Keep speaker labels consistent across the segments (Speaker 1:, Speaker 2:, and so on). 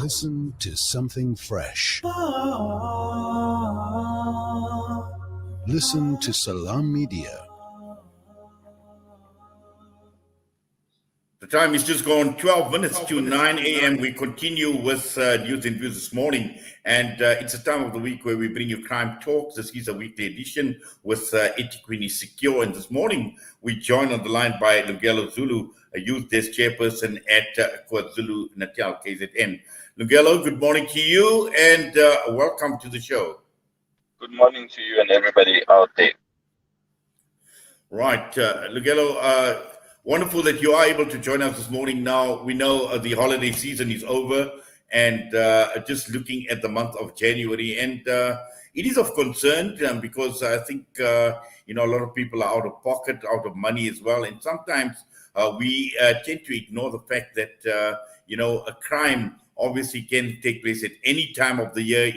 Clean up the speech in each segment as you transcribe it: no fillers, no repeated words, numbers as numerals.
Speaker 1: Listen to something fresh. Listen to Salam Media.
Speaker 2: The time is just gone 12 minutes to 9 a.m. We continue with News and Views this morning. And it's a time of the week where we bring you Crime Talks. This is a weekly edition with eThewini Secure. And this morning, we join on the line by Lungelo Zulu, a youth desk chairperson at KwaZulu-Natal, KZN. Lungelo, good morning to you and welcome to the show.
Speaker 3: Good morning to you and everybody out there.
Speaker 2: Right. Lungelo, wonderful that you are able to join us this morning. Now, we know the holiday season is over and just looking at the month of January. And it is of concern because I think, a lot of people are out of pocket, out of money as well. And sometimes we tend to ignore the fact that, a crime obviously can take place at any time of the year,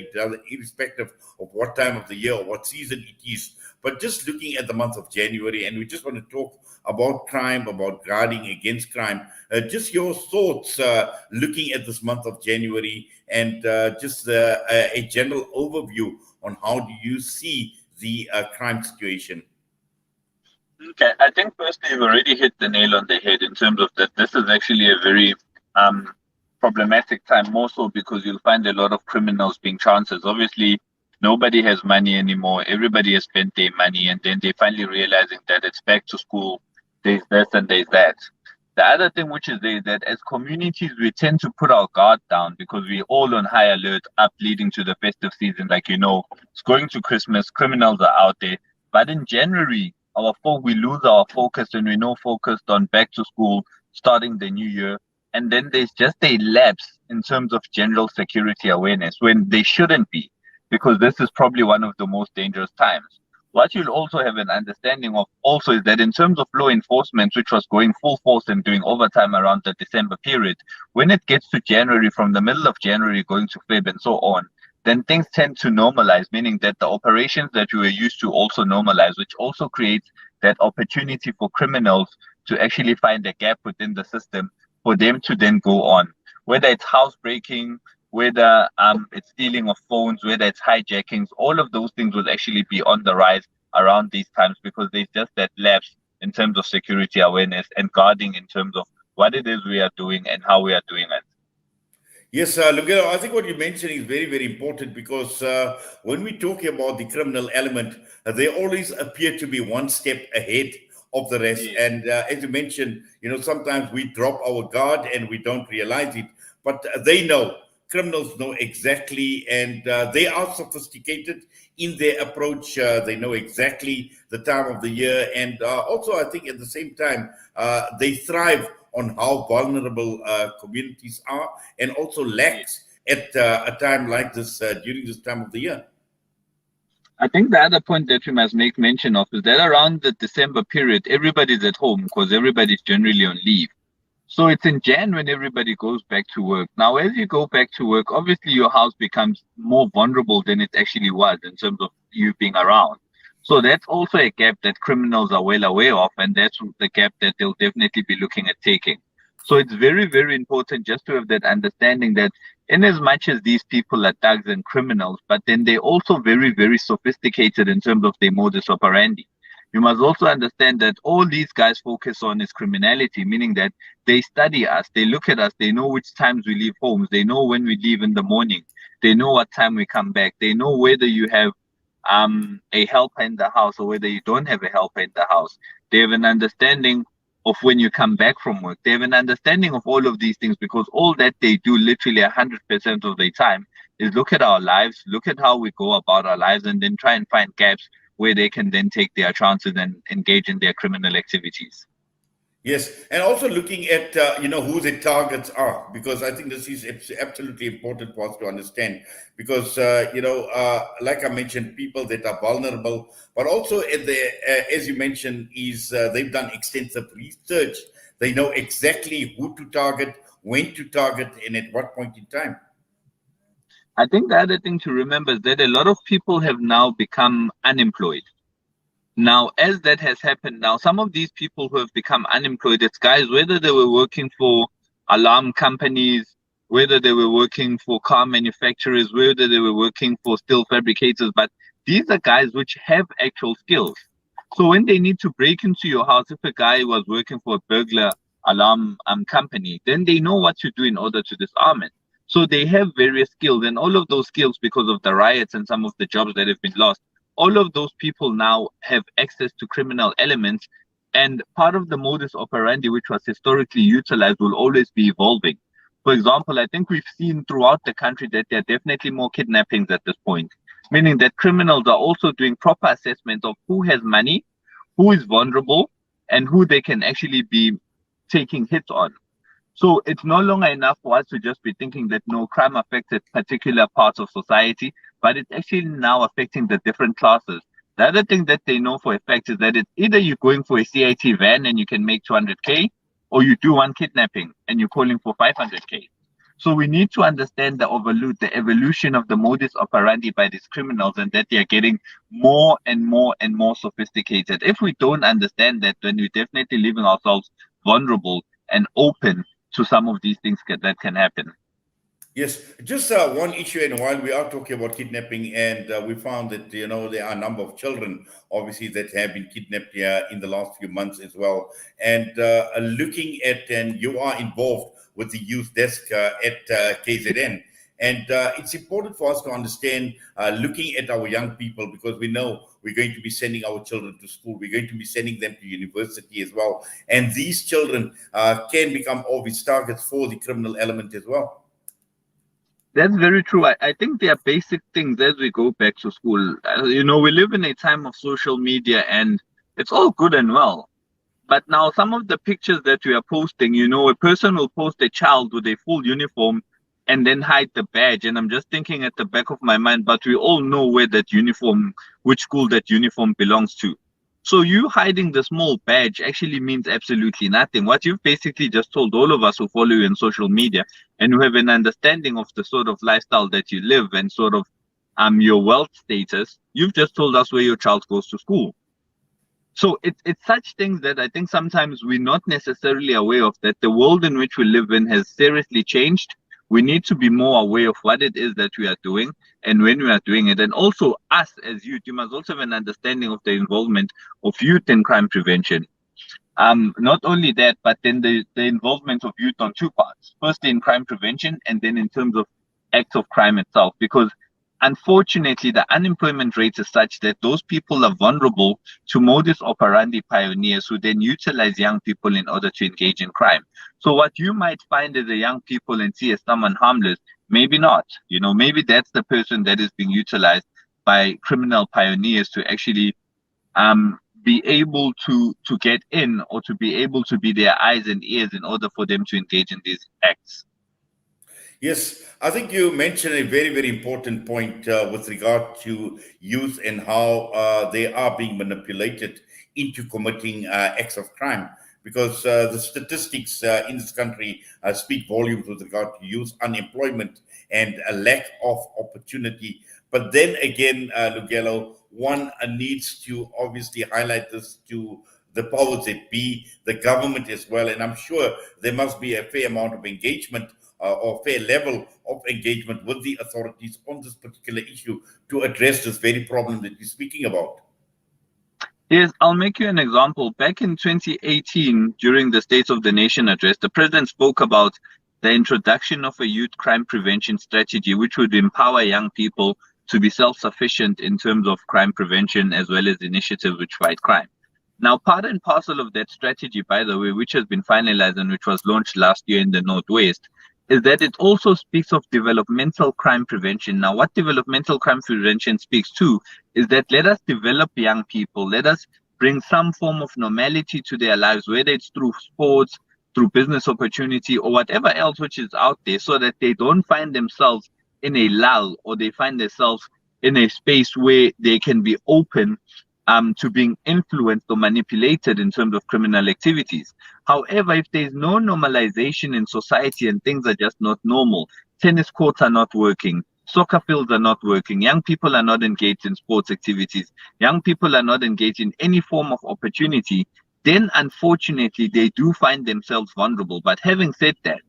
Speaker 2: irrespective of what time of the year or what season it is. But just looking at the month of January, and we just want to talk about crime, about guarding against crime. Just your thoughts looking at this month of January and just a general overview on how do you see the crime situation?
Speaker 3: Okay, I think firstly you've already hit the nail on the head in terms of that this is actually a very problematic time, more so because you'll find a lot of criminals being chances. Obviously, nobody has money anymore. Everybody has spent their money, and then they finally realizing that it's back to school. There's this and there's that. The other thing which is there is that as communities, we tend to put our guard down because we're all on high alert up leading to the festive season. Like, it's going to Christmas, criminals are out there. But in January, we lose our focus and we're not focused on back to school, starting the new year. And then there's just a lapse in terms of general security awareness when they shouldn't be, because this is probably one of the most dangerous times. What you'll also have an understanding of also is that in terms of law enforcement, which was going full force and doing overtime around the December period, when it gets to January, from the middle of January going to Feb and so on, then things tend to normalize, meaning that the operations that we were used to also normalize, which also creates that opportunity for criminals to actually find a gap within the system for them to then go on, whether it's housebreaking, whether it's stealing of phones, whether it's hijackings, all of those things will actually be on the rise around these times because there's just that lapse in terms of security awareness and guarding in terms of what it is we are doing and how we are doing it.
Speaker 2: Yes, Lungelo, I think what you mentioned is very, very important because when we talk about the criminal element, they always appear to be one step ahead of the rest.
Speaker 3: Yes.
Speaker 2: And as you mentioned, sometimes we drop our guard and we don't realize it, but they know. Criminals know exactly, and they are sophisticated in their approach. They know exactly the time of the year. And also, I think at the same time, they thrive on how vulnerable communities are and also lax at a time like this, during this time of the year.
Speaker 3: I think the other point that we must make mention of is that around the December period, everybody's at home because everybody's generally on leave. So it's in Jan when everybody goes back to work. Now, as you go back to work, obviously your house becomes more vulnerable than it actually was in terms of you being around. So that's also a gap that criminals are well aware of, and that's the gap that they'll definitely be looking at taking. So it's very, very important just to have that understanding that in as much as these people are thugs and criminals, but then they're also very, very sophisticated in terms of their modus operandi. You must also understand that all these guys focus on is criminality, meaning that they study us, they look at us, they know which times we leave homes, they know when we leave in the morning, they know what time we come back, they know whether you have a helper in the house or whether you don't have a helper in the house. They have an understanding of when you come back from work. They have an understanding of all of these things because all that they do literally 100% of their time is look at our lives, look at how we go about our lives, and then try and find gaps where they can then take their chances and engage in their criminal activities.
Speaker 2: Yes, and also looking at who the targets are, because I think this is absolutely important for us to understand. Because like I mentioned, people that are vulnerable, but also as you mentioned, is they've done extensive research. They know exactly who to target, when to target, and at what point in time.
Speaker 3: I think the other thing to remember is that a lot of people have now become unemployed. Now, as that has happened now, some of these people who have become unemployed, it's guys, whether they were working for alarm companies, whether they were working for car manufacturers, whether they were working for steel fabricators, but these are guys which have actual skills. So when they need to break into your house, if a guy was working for a burglar alarm company, then they know what to do in order to disarm it. So they have various skills, and all of those skills, because of the riots and some of the jobs that have been lost, all of those people now have access to criminal elements. And part of the modus operandi, which was historically utilized, will always be evolving. For example, I think we've seen throughout the country that there are definitely more kidnappings at this point, meaning that criminals are also doing proper assessment of who has money, who is vulnerable, and who they can actually be taking hits on. So it's no longer enough for us to just be thinking that no, crime affects particular parts of society, but it's actually now affecting the different classes. The other thing that they know for a fact is that it's either you're going for a CIT van and you can make 200K, or you do one kidnapping and you're calling for 500K. So we need to understand the evolution of the modus operandi by these criminals, and that they are getting more and more and more sophisticated. If we don't understand that, then we're definitely leaving ourselves vulnerable and open to some of these things that can happen.
Speaker 2: Yes, just one issue, and while we are talking about kidnapping, and we found that there are a number of children, obviously, that have been kidnapped here in the last few months as well. And looking at, and you are involved with the youth desk at KZN, and it's important for us to understand, looking at our young people, because we know we're going to be sending our children to school, we're going to be sending them to university as well, and these children can become obvious targets for the criminal element as well.
Speaker 3: That's very true. I think there are basic things as we go back to school. We live in a time of social media, and it's all good and well. But now some of the pictures that we are posting, a person will post a child with a full uniform and then hide the badge. And I'm just thinking at the back of my mind, but we all know where that uniform, which school that uniform belongs to. So you hiding the small badge actually means absolutely nothing. What you've basically just told all of us who follow you on social media and who have an understanding of the sort of lifestyle that you live and sort of your wealth status, you've just told us where your child goes to school. So it's such things that I think sometimes we're not necessarily aware of, that the world in which we live in has seriously changed. We need to be more aware of what it is that we are doing and when we are doing it. And also us as youth, you must also have an understanding of the involvement of youth in crime prevention. Not only that, but then the involvement of youth on two parts. Firstly, in crime prevention, and then in terms of acts of crime itself. Because unfortunately, the unemployment rate is such that those people are vulnerable to modus operandi pioneers who then utilize young people in order to engage in crime. So what you might find as a young people and see as someone harmless, maybe not. Maybe that's the person that is being utilized by criminal pioneers to actually be able to get in, or to be able to be their eyes and ears in order for them to engage in these acts.
Speaker 2: Yes, I think you mentioned a very, very important point with regard to youth and how they are being manipulated into committing acts of crime, because the statistics in this country speak volumes with regard to youth unemployment and a lack of opportunity. But then again, Lungelo, one needs to obviously highlight this to the powers that be, the government as well, and I'm sure there must be a fair amount of engagement or fair level of engagement with the authorities on this particular issue to address this very problem that you're speaking about.
Speaker 3: Yes, I'll make you an example. Back in 2018, during the State of the Nation address, the president spoke about the introduction of a youth crime prevention strategy, which would empower young people to be self-sufficient in terms of crime prevention, as well as initiatives which fight crime. Now, part and parcel of that strategy, by the way, which has been finalized and which was launched last year in the Northwest, is that it also speaks of developmental crime prevention. Now, what developmental crime prevention speaks to is that let us develop young people, let us bring some form of normality to their lives, whether it's through sports, through business opportunity, or whatever else which is out there, so that they don't find themselves in a lull, or they find themselves in a space where they can be open to being influenced or manipulated in terms of criminal activities. However, if there's no normalization in society and things are just not normal, tennis courts are not working, soccer fields are not working, young people are not engaged in sports activities, young people are not engaged in any form of opportunity, then unfortunately they do find themselves vulnerable. But having said that,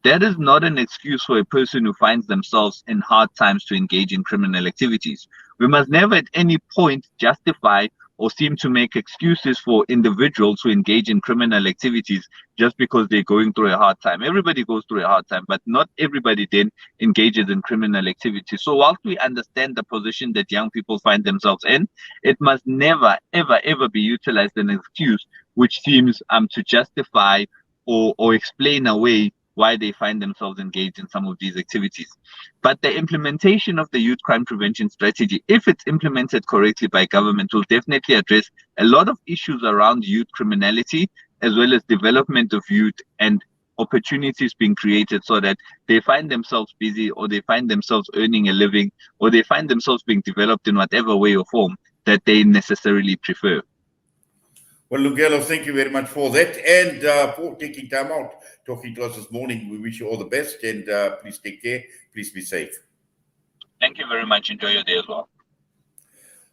Speaker 3: that is not an excuse for a person who finds themselves in hard times to engage in criminal activities. We must never at any point justify or seem to make excuses for individuals who engage in criminal activities just because they're going through a hard time. Everybody goes through a hard time, but not everybody then engages in criminal activities. So whilst we understand the position that young people find themselves in, it must never, ever, ever be utilized as an excuse which seems to justify or explain away why they find themselves engaged in some of these activities. But the implementation of the youth crime prevention strategy, if it's implemented correctly by government, will definitely address a lot of issues around youth criminality, as well as development of youth and opportunities being created so that they find themselves busy, or they find themselves earning a living, or they find themselves being developed in whatever way or form that they necessarily prefer.
Speaker 2: Well, Lungelo, thank you very much for that and for taking time out talking to us this morning. We wish you all the best, and please take care. Please be safe.
Speaker 3: Thank you very much. Enjoy your day as well.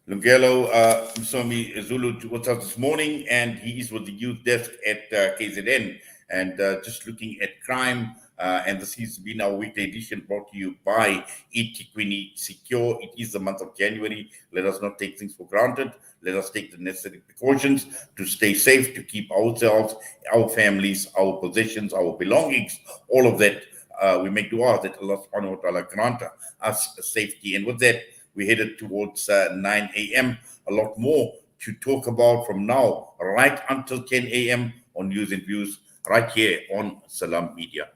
Speaker 2: Lungelo Msomi Zulu was us this morning, and he is with the youth desk at KZN, and just looking at crime. And this has been our weekly edition brought to you by eThewini Secure. It is the month of January. Let us not take things for granted. Let us take the necessary precautions to stay safe, to keep ourselves, our families, our possessions, our belongings, all of that. We make dua that Allah subhanahu wa ta'ala grant us safety. And with that, we headed towards 9 a.m. A lot more to talk about from now right until 10 a.m. on News and Views right here on Salam Media.